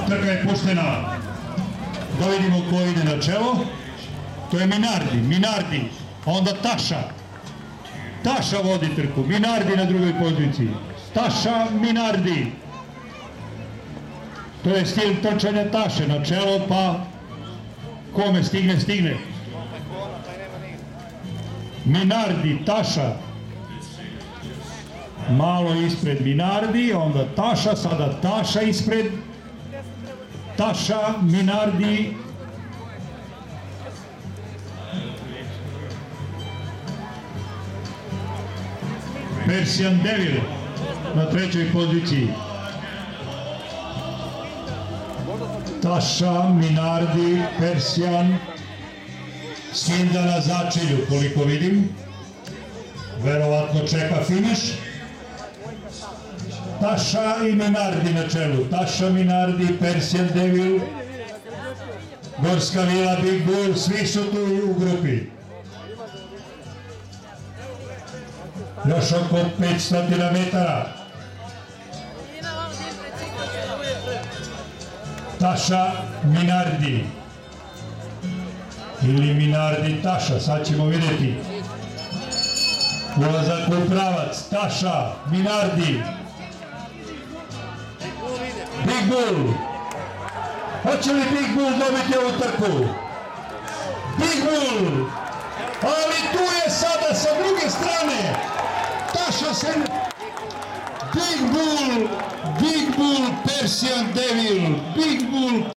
Trka je puštena. Da vidimo ko ide na čelo. To je Minardi, onda Taša. Taša vodi trku, Minardi na drugoj poziciji. Taša, Minardi. To je stil trčanja Taše, na čelo pa kome stigne. Minardi, Taša. Malo ispred Minardi, onda Taša, sada Taša ispred. Taša, Minardi. Persian Devil na trećoj poziciji. Taša, Minardi, Persian, Sinda na začelju, koliko vidim. Verovatno čeka finiš. Taša i Minardi na čelu. Taša, Minardi, Persian Devil, Gorska Vila, Big Bull, svi su tu u grupi. Još oko 500 metara. Taša, Minardi. Ili Minardi, Taša, sad ćemo vidjeti. Ulazak u pravac. Taša, Minardi. Big Bull. Hoće li Big Bull dobiti ovu trku? Big Bull. Ali tu je sada sa druge strane. Taša se... Big Bull, Persian Devil, Big Bull.